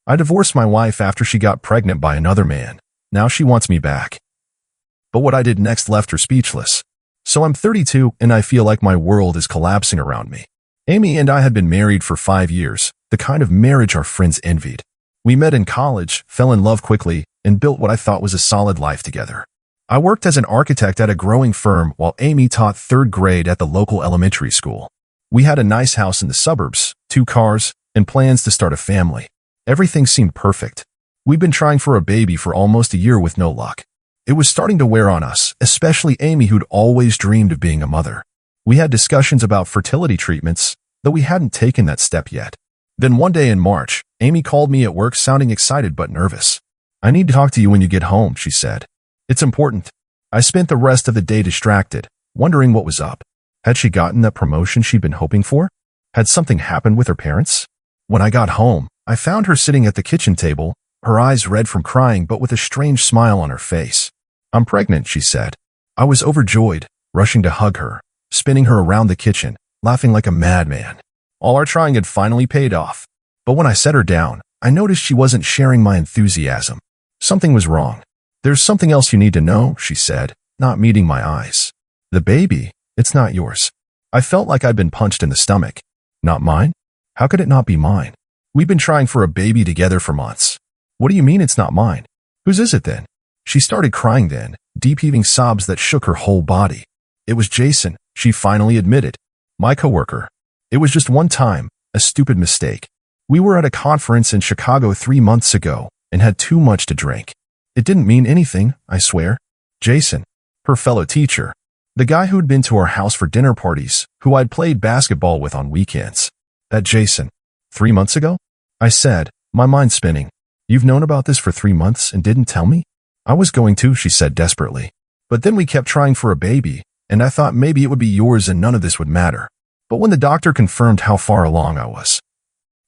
I divorced my wife after she got pregnant by another man. Now she wants me back. But what I did next left her speechless. So I'm 32 and I feel like my world is collapsing around me. Amy and I had been married for 5 years, the kind of marriage our friends envied. We met in college, fell in love quickly, and built what I thought was a solid life together. I worked as an architect at a growing firm while Amy taught 3rd grade at the local elementary school. We had a nice house in the suburbs, 2 cars, and plans to start a family. Everything seemed perfect. We'd been trying for a baby for almost a year with no luck. It was starting to wear on us, especially Amy, who'd always dreamed of being a mother. We had discussions about fertility treatments, though we hadn't taken that step yet. Then one day in March, Amy called me at work sounding excited but nervous. "I need to talk to you when you get home," she said. "It's important." I spent the rest of the day distracted, wondering what was up. Had she gotten that promotion she'd been hoping for? Had something happened with her parents? When I got home, I found her sitting at the kitchen table, her eyes red from crying but with a strange smile on her face. "I'm pregnant," she said. I was overjoyed, rushing to hug her, spinning her around the kitchen, laughing like a madman. All our trying had finally paid off. But when I set her down, I noticed she wasn't sharing my enthusiasm. Something was wrong. "There's something else you need to know," she said, not meeting my eyes. "The baby, it's not yours." I felt like I'd been punched in the stomach. Not mine? How could it not be mine? We've been trying for a baby together for months. What do you mean it's not mine? Whose is it then? She started crying then, deep heaving sobs that shook her whole body. It was Jason, she finally admitted. My coworker. It was just one time, a stupid mistake. We were at a conference in Chicago 3 months ago and had too much to drink. It didn't mean anything, I swear. Jason, her fellow teacher, the guy who'd been to our house for dinner parties, who I'd played basketball with on weekends. That Jason. 3 months ago? I said, my mind spinning. You've known about this for 3 months and didn't tell me? I was going to, she said desperately. But then we kept trying for a baby, and I thought maybe it would be yours and none of this would matter. But when the doctor confirmed how far along I was,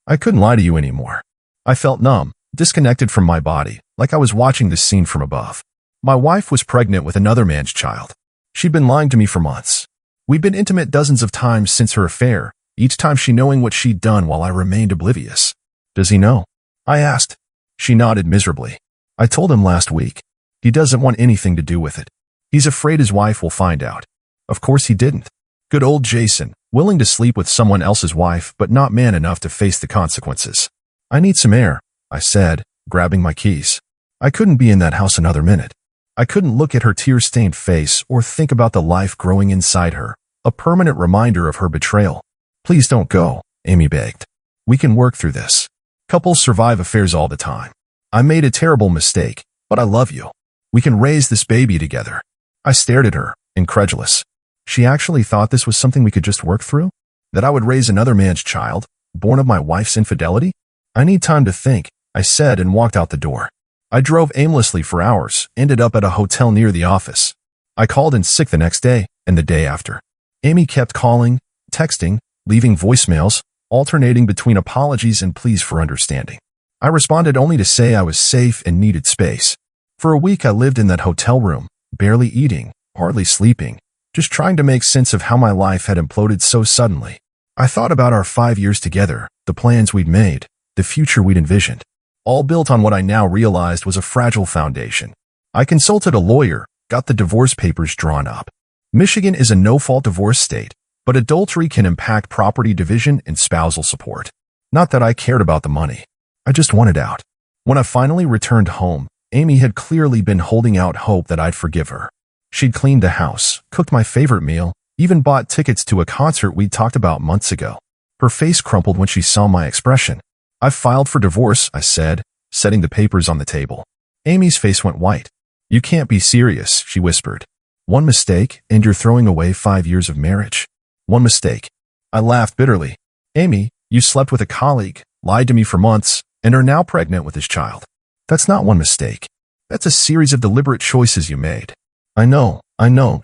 I couldn't lie to you anymore. I felt numb, disconnected from my body, like I was watching this scene from above. My wife was pregnant with another man's child. She'd been lying to me for months. We'd been intimate dozens of times since her affair, each time she knowing what she'd done while I remained oblivious. Does he know? I asked. She nodded miserably. I told him last week. He doesn't want anything to do with it. He's afraid his wife will find out. Of course he didn't. Good old Jason, willing to sleep with someone else's wife but not man enough to face the consequences. I need some air, I said, grabbing my keys. I couldn't be in that house another minute. I couldn't look at her tear-stained face or think about the life growing inside her, a permanent reminder of her betrayal. Please don't go, Amy begged. We can work through this. Couples survive affairs all the time. I made a terrible mistake, but I love you. We can raise this baby together. I stared at her, incredulous. She actually thought this was something we could just work through? That I would raise another man's child, born of my wife's infidelity? I need time to think, I said and walked out the door. I drove aimlessly for hours, ended up at a hotel near the office. I called in sick the next day and the day after. Amy kept calling, texting, leaving voicemails, alternating between apologies and pleas for understanding. I responded only to say I was safe and needed space. For a week I lived in that hotel room, barely eating, hardly sleeping, just trying to make sense of how my life had imploded so suddenly. I thought about our 5 years together, the plans we'd made, the future we'd envisioned, all built on what I now realized was a fragile foundation. I consulted a lawyer, got the divorce papers drawn up. Michigan is a no-fault divorce state, but adultery can impact property division and spousal support. Not that I cared about the money. I just wanted out. When I finally returned home, Amy had clearly been holding out hope that I'd forgive her. She'd cleaned the house, cooked my favorite meal, even bought tickets to a concert we'd talked about months ago. Her face crumpled when she saw my expression. I've filed for divorce, I said, setting the papers on the table. Amy's face went white. You can't be serious, she whispered. One mistake, and you're throwing away 5 years of marriage. One mistake. I laughed bitterly. Amy, you slept with a colleague, lied to me for months, and are now pregnant with his child. That's not one mistake. That's a series of deliberate choices you made. I know,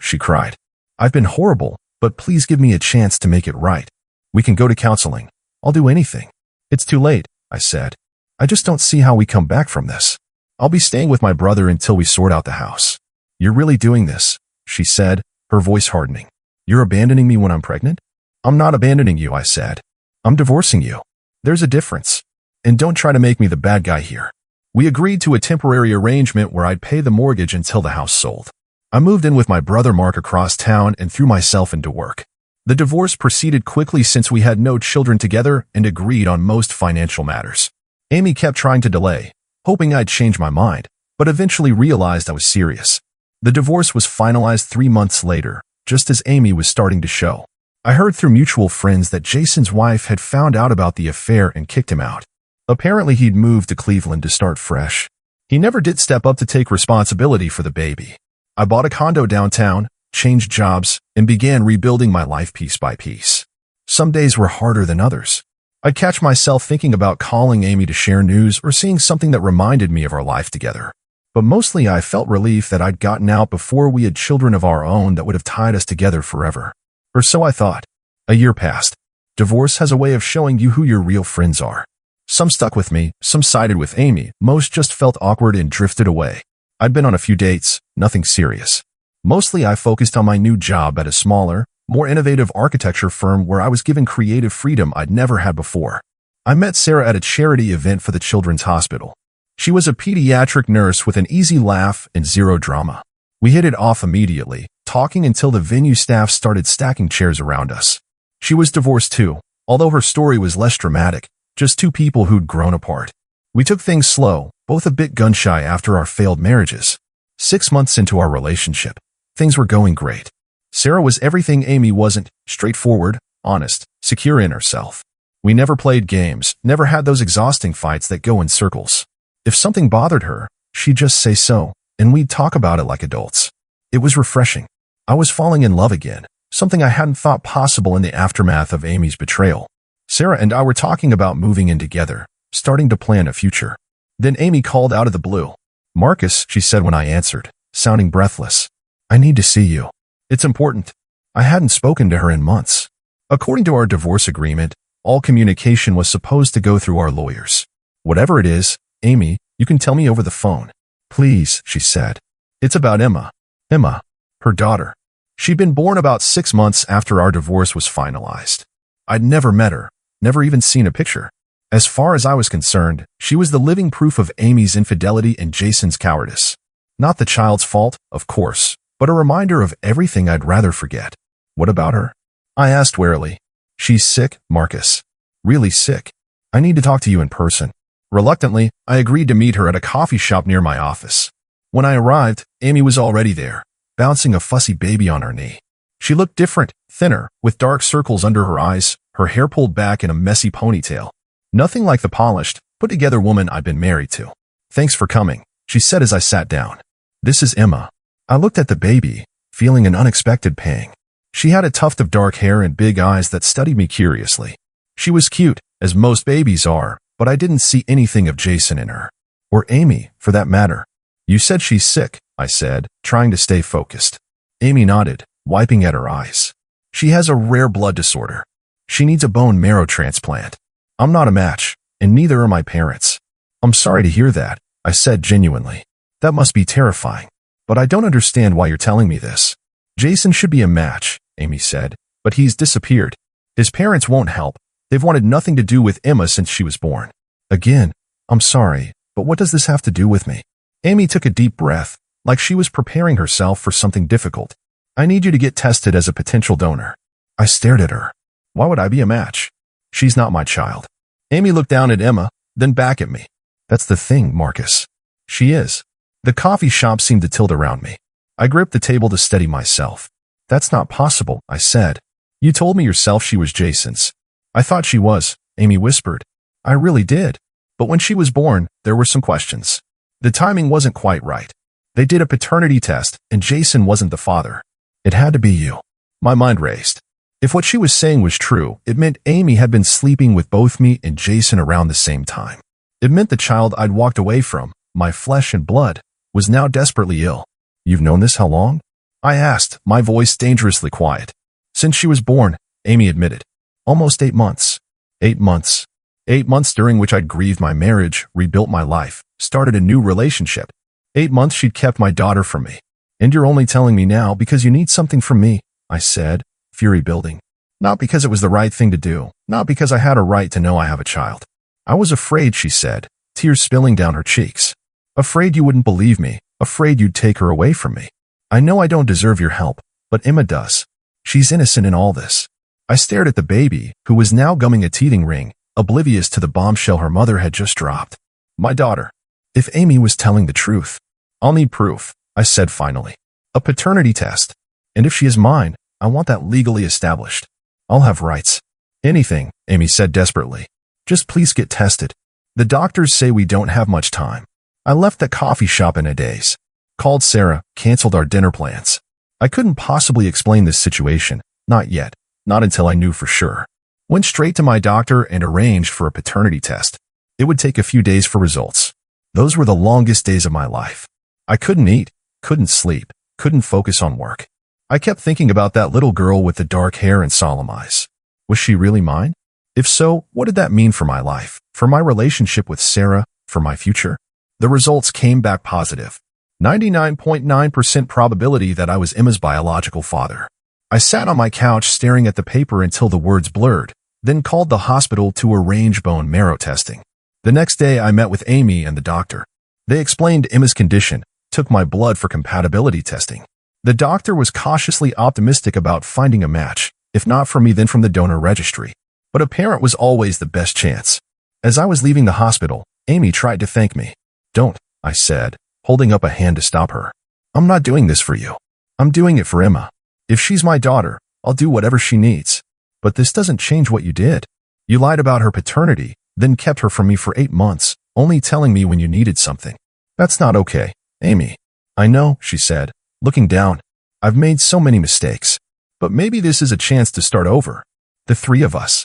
she cried. I've been horrible, but please give me a chance to make it right. We can go to counseling. I'll do anything. It's too late, I said. I just don't see how we come back from this. I'll be staying with my brother until we sort out the house. You're really doing this, she said, her voice hardening. You're abandoning me when I'm pregnant? I'm not abandoning you, I said. I'm divorcing you. There's a difference. And don't try to make me the bad guy here. We agreed to a temporary arrangement where I'd pay the mortgage until the house sold. I moved in with my brother Mark across town and threw myself into work. The divorce proceeded quickly since we had no children together and agreed on most financial matters. Amy kept trying to delay, hoping I'd change my mind, but eventually realized I was serious. The divorce was finalized 3 months later, just as Amy was starting to show. I heard through mutual friends that Jason's wife had found out about the affair and kicked him out. Apparently he'd moved to Cleveland to start fresh. He never did step up to take responsibility for the baby. I bought a condo downtown, changed jobs, and began rebuilding my life piece by piece. Some days were harder than others. I'd catch myself thinking about calling Amy to share news or seeing something that reminded me of our life together. But mostly I felt relief that I'd gotten out before we had children of our own that would have tied us together forever. Or so I thought. A year passed. Divorce has a way of showing you who your real friends are. Some stuck with me, some sided with Amy, most just felt awkward and drifted away. I'd been on a few dates, nothing serious. Mostly I focused on my new job at a smaller, more innovative architecture firm where I was given creative freedom I'd never had before. I met Sarah at a charity event for the Children's Hospital. She was a pediatric nurse with an easy laugh and zero drama. We hit it off immediately, talking until the venue staff started stacking chairs around us. She was divorced too, although her story was less dramatic. Just two people who'd grown apart. We took things slow, both a bit gun-shy after our failed marriages. 6 months into our relationship, things were going great. Sarah was everything Amy wasn't, straightforward, honest, secure in herself. We never played games, never had those exhausting fights that go in circles. If something bothered her, she'd just say so, and we'd talk about it like adults. It was refreshing. I was falling in love again, something I hadn't thought possible in the aftermath of Amy's betrayal. Sarah and I were talking about moving in together, starting to plan a future. Then Amy called out of the blue. "Marcus," she said when I answered, sounding breathless. "I need to see you. It's important." I hadn't spoken to her in months. According to our divorce agreement, all communication was supposed to go through our lawyers. "Whatever it is, Amy, you can tell me over the phone." "Please," she said. "It's about Emma." Emma, her daughter. She'd been born about 6 months after our divorce was finalized. I'd never met her. Never even seen a picture. As far as I was concerned, she was the living proof of Amy's infidelity and Jason's cowardice. Not the child's fault, of course, but a reminder of everything I'd rather forget. "What about her?" I asked warily. "She's sick, Marcus. Really sick. I need to talk to you in person." Reluctantly, I agreed to meet her at a coffee shop near my office. When I arrived, Amy was already there, bouncing a fussy baby on her knee. She looked different, thinner, with dark circles under her eyes, her hair pulled back in a messy ponytail. Nothing like the polished, put-together woman I'd been married to. "Thanks for coming," she said as I sat down. "This is Emma." I looked at the baby, feeling an unexpected pang. She had a tuft of dark hair and big eyes that studied me curiously. She was cute, as most babies are, but I didn't see anything of Jason in her. Or Amy, for that matter. "You said she's sick," I said, trying to stay focused. Amy nodded, wiping at her eyes. "She has a rare blood disorder. She needs a bone marrow transplant. I'm not a match, and neither are my parents." "I'm sorry to hear that," I said genuinely. "That must be terrifying. But I don't understand why you're telling me this." "Jason should be a match," Amy said, "but he's disappeared. His parents won't help. They've wanted nothing to do with Emma since she was born." "Again, I'm sorry, but what does this have to do with me?" Amy took a deep breath, like she was preparing herself for something difficult. "I need you to get tested as a potential donor." I stared at her. Why would I be a match? She's not my child. Amy looked down at Emma, then back at me. "That's the thing, Marcus. She is." The coffee shop seemed to tilt around me. I gripped the table to steady myself. "That's not possible," I said. "You told me yourself she was Jason's." "I thought she was," Amy whispered. "I really did. But when she was born, there were some questions. The timing wasn't quite right. They did a paternity test, and Jason wasn't the father. It had to be you." My mind raced. If what she was saying was true, it meant Amy had been sleeping with both me and Jason around the same time. It meant the child I'd walked away from, my flesh and blood, was now desperately ill. "You've known this how long?" I asked, my voice dangerously quiet. "Since she was born," Amy admitted. "Almost 8 months." 8 months. 8 months during which I'd grieved my marriage, rebuilt my life, started a new relationship. 8 months she'd kept my daughter from me. "And you're only telling me now because you need something from me," I said, fury building. Not because it was the right thing to do, not because I had a right to know I have a child. I was afraid, she said, tears spilling down her cheeks. Afraid you wouldn't believe me, afraid you'd take her away from me. I know I don't deserve your help, but Emma does. She's innocent in all this. I stared at the baby, who was now gumming a teething ring, oblivious to the bombshell her mother had just dropped. My daughter. If Amy was telling the truth, I'll need proof, I said finally. A paternity test. And if she is mine, I want that legally established. I'll have rights. Anything, Amy said desperately. Just please get tested. The doctors say we don't have much time. I left the coffee shop in a daze. Called Sarah, canceled our dinner plans. I couldn't possibly explain this situation, not yet, not until I knew for sure. Went straight to my doctor and arranged for a paternity test. It would take a few days for results. Those were the longest days of my life. I couldn't eat, couldn't sleep, couldn't focus on work. I kept thinking about that little girl with the dark hair and solemn eyes. Was she really mine? If so, what did that mean for my life, for my relationship with Sarah, for my future? The results came back positive. 99.9% probability that I was Emma's biological father. I sat on my couch staring at the paper until the words blurred, then called the hospital to arrange bone marrow testing. The next day I met with Amy and the doctor. They explained Emma's condition, took my blood for compatibility testing. The doctor was cautiously optimistic about finding a match, if not for me then from the donor registry. But a parent was always the best chance. As I was leaving the hospital, Amy tried to thank me. Don't, I said, holding up a hand to stop her. I'm not doing this for you. I'm doing it for Emma. If she's my daughter, I'll do whatever she needs. But this doesn't change what you did. You lied about her paternity, then kept her from me for 8 months, only telling me when you needed something. That's not okay, Amy. I know, she said, looking down. I've made so many mistakes. But maybe this is a chance to start over. The three of us.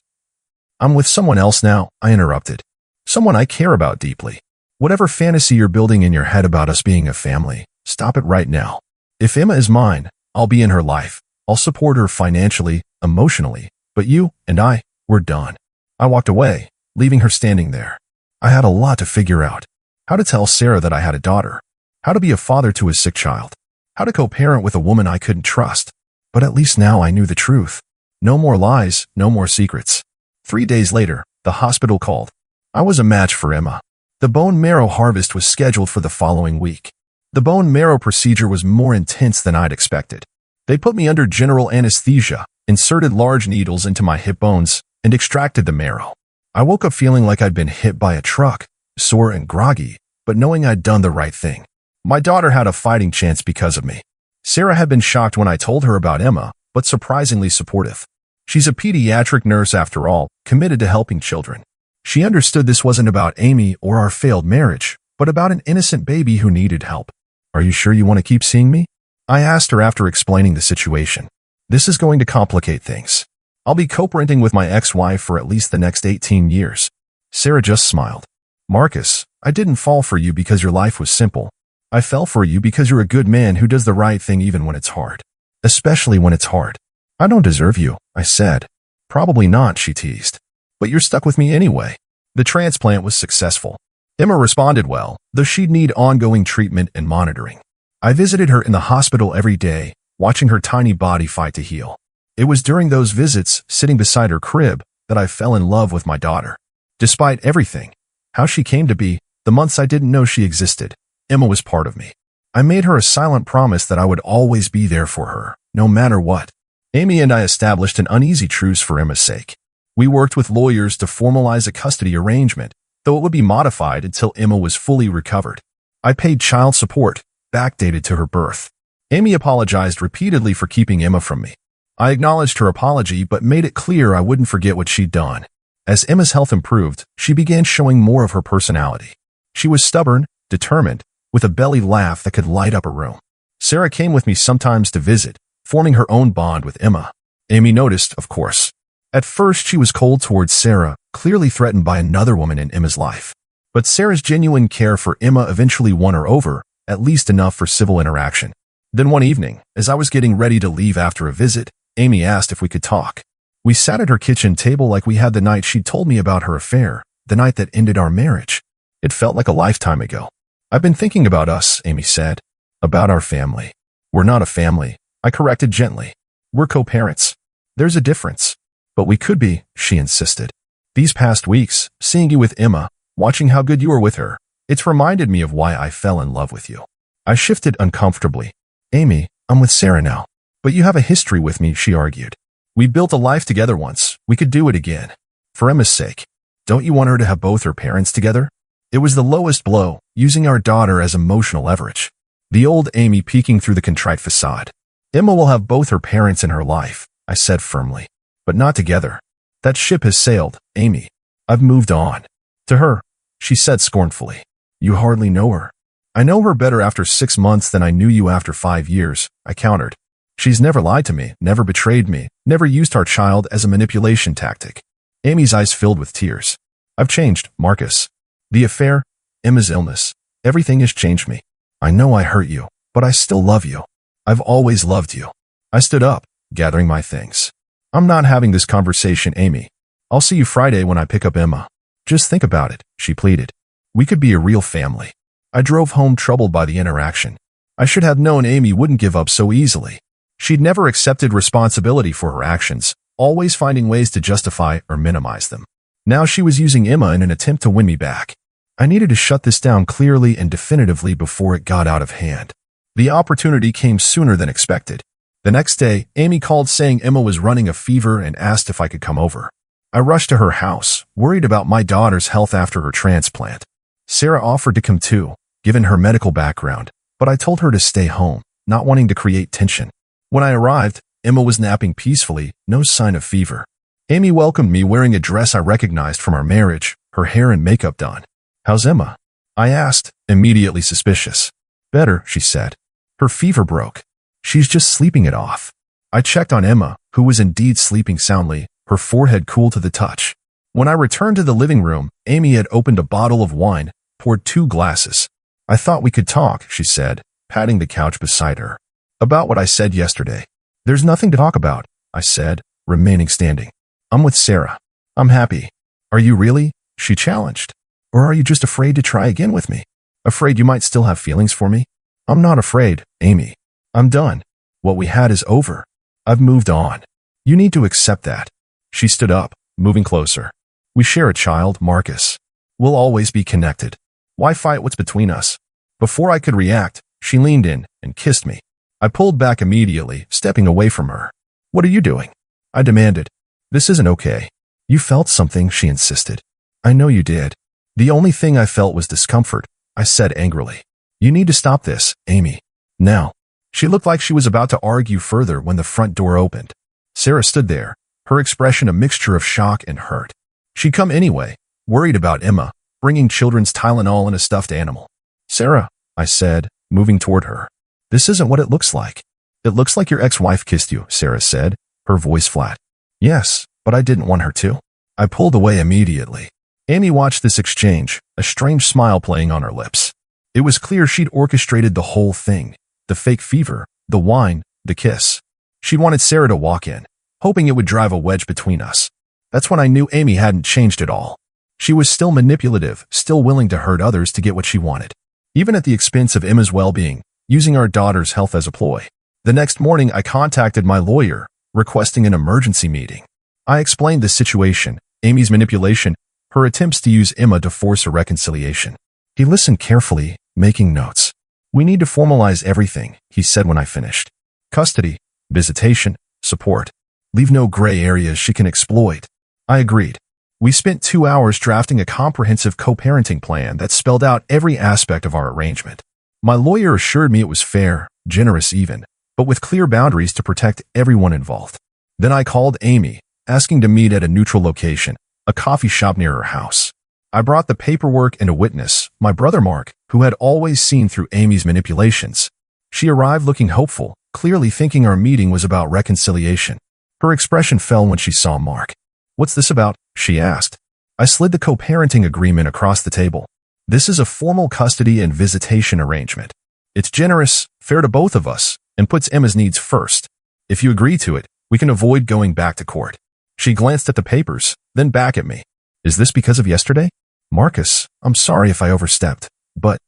I'm with someone else now, I interrupted. Someone I care about deeply. Whatever fantasy you're building in your head about us being a family, stop it right now. If Emma is mine, I'll be in her life. I'll support her financially, emotionally. But you and I, we're done. I walked away, leaving her standing there. I had a lot to figure out. How to tell Sarah that I had a daughter. How to be a father to a sick child. How to co-parent with a woman I couldn't trust. But at least now I knew the truth. No more lies, no more secrets. 3 days later, the hospital called. I was a match for Emma. The bone marrow harvest was scheduled for the following week. The bone marrow procedure was more intense than I'd expected. They put me under general anesthesia, inserted large needles into my hip bones, and extracted the marrow. I woke up feeling like I'd been hit by a truck, sore and groggy, but knowing I'd done the right thing. My daughter had a fighting chance because of me. Sarah had been shocked when I told her about Emma, but surprisingly supportive. She's a pediatric nurse after all, committed to helping children. She understood this wasn't about Amy or our failed marriage, but about an innocent baby who needed help. Are you sure you want to keep seeing me? I asked her after explaining the situation. This is going to complicate things. I'll be co-parenting with my ex-wife for at least the next 18 years. Sarah just smiled. Marcus, I didn't fall for you because your life was simple. I fell for you because you're a good man who does the right thing even when it's hard. Especially when it's hard. I don't deserve you, I said. Probably not, she teased. But you're stuck with me anyway. The transplant was successful. Emma responded well, though she'd need ongoing treatment and monitoring. I visited her in the hospital every day, watching her tiny body fight to heal. It was during those visits, sitting beside her crib, that I fell in love with my daughter. Despite everything, how she came to be, the months I didn't know she existed, Emma was part of me. I made her a silent promise that I would always be there for her, no matter what. Amy and I established an uneasy truce for Emma's sake. We worked with lawyers to formalize a custody arrangement, though it would be modified until Emma was fully recovered. I paid child support, backdated to her birth. Amy apologized repeatedly for keeping Emma from me. I acknowledged her apology but made it clear I wouldn't forget what she'd done. As Emma's health improved, she began showing more of her personality. She was stubborn, determined, with a belly laugh that could light up a room. Sarah came with me sometimes to visit, forming her own bond with Emma. Amy noticed, of course. At first, she was cold towards Sarah, clearly threatened by another woman in Emma's life. But Sarah's genuine care for Emma eventually won her over, at least enough for civil interaction. Then one evening, as I was getting ready to leave after a visit, Amy asked if we could talk. We sat at her kitchen table like we had the night she'd told me about her affair, the night that ended our marriage. It felt like a lifetime ago. I've been thinking about us, Amy said. About our family. We're not a family, I corrected gently. We're co-parents. There's a difference. But we could be, she insisted. These past weeks, seeing you with Emma, watching how good you were with her, it's reminded me of why I fell in love with you. I shifted uncomfortably. Amy, I'm with Sarah now. But you have a history with me, she argued. We built a life together once. We could do it again. For Emma's sake. Don't you want her to have both her parents together? It was the lowest blow, using our daughter as emotional leverage. The old Amy peeking through the contrite facade. Emma will have both her parents in her life, I said firmly. But not together. That ship has sailed, Amy. I've moved on. To her, she said scornfully. You hardly know her. I know her better after 6 months than I knew you after 5 years, I countered. She's never lied to me, never betrayed me, never used our child as a manipulation tactic. Amy's eyes filled with tears. I've changed, Marcus. The affair, Emma's illness, everything has changed me. I know I hurt you, but I still love you. I've always loved you. I stood up, gathering my things. I'm not having this conversation, Amy. I'll see you Friday when I pick up Emma. Just think about it, she pleaded. We could be a real family. I drove home troubled by the interaction. I should have known Amy wouldn't give up so easily. She'd never accepted responsibility for her actions, always finding ways to justify or minimize them. Now she was using Emma in an attempt to win me back. I needed to shut this down clearly and definitively before it got out of hand. The opportunity came sooner than expected. The next day, Amy called saying Emma was running a fever and asked if I could come over. I rushed to her house, worried about my daughter's health after her transplant. Sarah offered to come too, given her medical background, but I told her to stay home, not wanting to create tension. When I arrived, Emma was napping peacefully, no sign of fever. Amy welcomed me wearing a dress I recognized from our marriage, her hair and makeup done. How's Emma? I asked, immediately suspicious. Better, she said. Her fever broke. She's just sleeping it off. I checked on Emma, who was indeed sleeping soundly, her forehead cool to the touch. When I returned to the living room, Amy had opened a bottle of wine, poured 2 glasses. I thought we could talk, she said, patting the couch beside her. About what I said yesterday. There's nothing to talk about, I said, remaining standing. I'm with Sarah. I'm happy. Are you really? She challenged. Or are you just afraid to try again with me? Afraid you might still have feelings for me? I'm not afraid, Amy. I'm done. What we had is over. I've moved on. You need to accept that. She stood up, moving closer. We share a child, Marcus. We'll always be connected. Why fight what's between us? Before I could react, she leaned in and kissed me. I pulled back immediately, stepping away from her. What are you doing? I demanded. This isn't okay. You felt something, she insisted. I know you did. The only thing I felt was discomfort, I said angrily. You need to stop this, Amy. Now. She looked like she was about to argue further when the front door opened. Sarah stood there, her expression a mixture of shock and hurt. She'd come anyway, worried about Emma, bringing children's Tylenol and a stuffed animal. Sarah, I said, moving toward her. This isn't what it looks like. It looks like your ex-wife kissed you, Sarah said, her voice flat. Yes, but I didn't want her to. I pulled away immediately. Amy watched this exchange, a strange smile playing on her lips. It was clear she'd orchestrated the whole thing. The fake fever, the wine, the kiss. She'd wanted Sarah to walk in, hoping it would drive a wedge between us. That's when I knew Amy hadn't changed at all. She was still manipulative, still willing to hurt others to get what she wanted. Even at the expense of Emma's well-being, using our daughter's health as a ploy. The next morning, I contacted my lawyer, requesting an emergency meeting. I explained the situation, Amy's manipulation, her attempts to use Emma to force a reconciliation. He listened carefully, making notes. We need to formalize everything, he said when I finished. Custody, visitation, support. Leave no gray areas she can exploit. I agreed. We spent 2 hours drafting a comprehensive co-parenting plan that spelled out every aspect of our arrangement. My lawyer assured me it was fair, generous even, but with clear boundaries to protect everyone involved. Then I called Amy, asking to meet at a neutral location, a coffee shop near her house. I brought the paperwork and a witness, my brother Mark, who had always seen through Amy's manipulations. She arrived looking hopeful, clearly thinking our meeting was about reconciliation. Her expression fell when she saw Mark. What's this about? She asked. I slid the co-parenting agreement across the table. This is a formal custody and visitation arrangement. It's generous, fair to both of us, and puts Emma's needs first. If you agree to it, we can avoid going back to court. She glanced at the papers, then back at me. Is this because of yesterday? Marcus, I'm sorry if I overstepped, but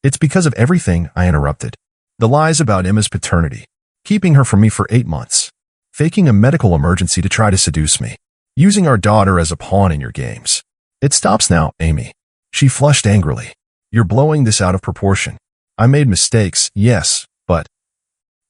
it's because of everything, I interrupted. The lies about Emma's paternity, keeping her from me for 8 months, faking a medical emergency to try to seduce me. using our daughter as a pawn in your games. It stops now, Amy. She flushed angrily. You're blowing this out of proportion. I made mistakes, yes, but...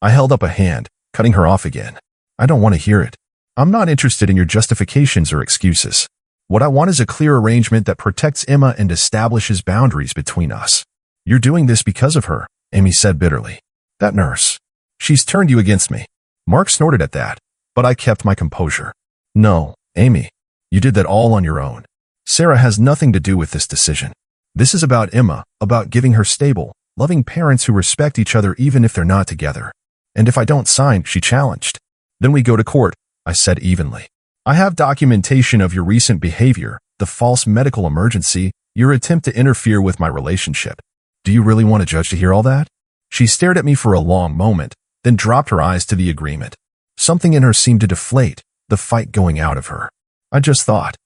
I held up a hand, cutting her off again. I don't want to hear it. I'm not interested in your justifications or excuses. What I want is a clear arrangement that protects Emma and establishes boundaries between us. You're doing this because of her, Amy said bitterly. That nurse. She's turned you against me. Mark snorted at that, but I kept my composure. No, Amy. You did that all on your own. Sarah has nothing to do with this decision. This is about Emma, about giving her stable, loving parents who respect each other even if they're not together. And if I don't sign, she challenged. Then we go to court, I said evenly. I have documentation of your recent behavior, the false medical emergency, your attempt to interfere with my relationship. Do you really want a judge to hear all that? She stared at me for a long moment, then dropped her eyes to the agreement. Something in her seemed to deflate, the fight going out of her. I just thought.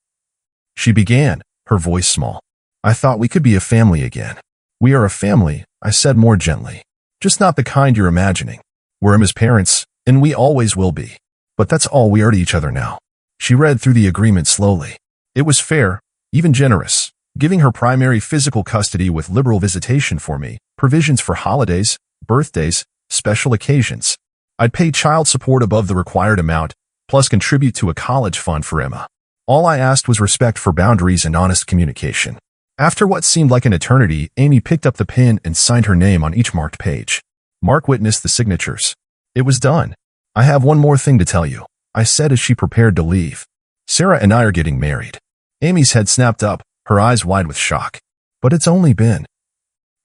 She began, her voice small. I thought we could be a family again. We are a family, I said more gently. Just not the kind you're imagining. We're Emma's parents, and we always will be. But that's all we are to each other now. She read through the agreement slowly. It was fair, even generous, giving her primary physical custody with liberal visitation for me, provisions for holidays, birthdays, special occasions. I'd pay child support above the required amount, plus contribute to a college fund for Emma. All I asked was respect for boundaries and honest communication. After what seemed like an eternity, Amy picked up the pen and signed her name on each marked page. Mark witnessed the signatures. It was done. I have one more thing to tell you, I said as she prepared to leave. Sarah and I are getting married. Amy's head snapped up, her eyes wide with shock. But it's only been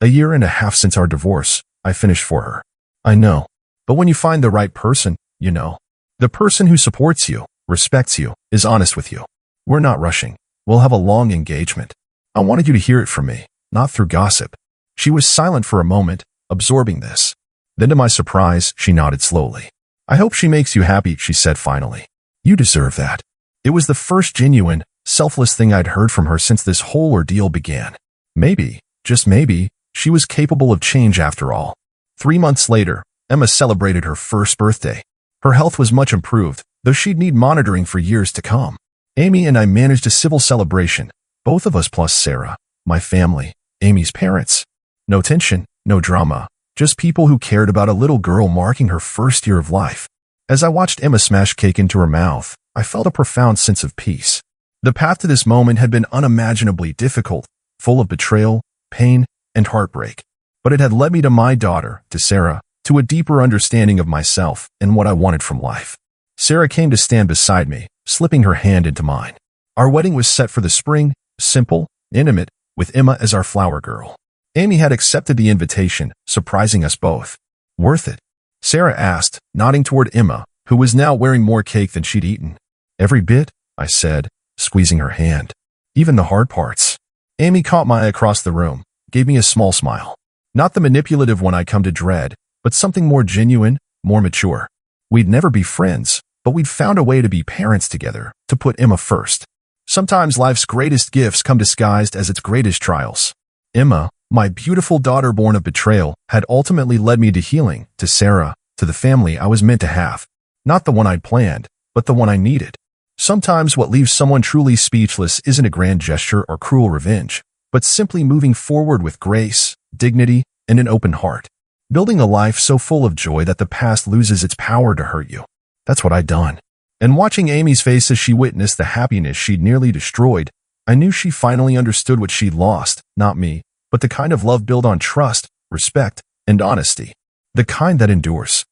a year and a half since our divorce, I finished for her. I know. But when you find the right person, you know. The person who supports you, respects you, is honest with you. We're not rushing. We'll have a long engagement. I wanted you to hear it from me, not through gossip. She was silent for a moment, absorbing this. Then to my surprise, she nodded slowly. I hope she makes you happy, she said finally. You deserve that. It was the first genuine, selfless thing I'd heard from her since this whole ordeal began. Maybe, just maybe, she was capable of change after all. 3 months later, Emma celebrated her first birthday. Her health was much improved, though she'd need monitoring for years to come. Amy and I managed a civil celebration, both of us plus Sarah, my family, Amy's parents. No tension, no drama. Just people who cared about a little girl marking her first year of life. As I watched Emma smash cake into her mouth, I felt a profound sense of peace. The path to this moment had been unimaginably difficult, full of betrayal, pain, and heartbreak. But it had led me to my daughter, to Sarah, to a deeper understanding of myself and what I wanted from life. Sarah came to stand beside me, slipping her hand into mine. Our wedding was set for the spring, simple, intimate, with Emma as our flower girl. Amy had accepted the invitation, surprising us both. Worth it? Sarah asked, nodding toward Emma, who was now wearing more cake than she'd eaten. Every bit, I said, squeezing her hand. Even the hard parts. Amy caught my eye across the room, gave me a small smile. Not the manipulative one I'd come to dread, but something more genuine, more mature. We'd never be friends, but we'd found a way to be parents together, to put Emma first. Sometimes life's greatest gifts come disguised as its greatest trials. Emma, my beautiful daughter born of betrayal, had ultimately led me to healing, to Sarah, to the family I was meant to have. Not the one I'd planned, but the one I needed. Sometimes what leaves someone truly speechless isn't a grand gesture or cruel revenge, but simply moving forward with grace, dignity, and an open heart. Building a life so full of joy that the past loses its power to hurt you. That's what I'd done. And watching Amy's face as she witnessed the happiness she'd nearly destroyed, I knew she finally understood what she'd lost, not me, but the kind of love built on trust, respect, and honesty. The kind that endures.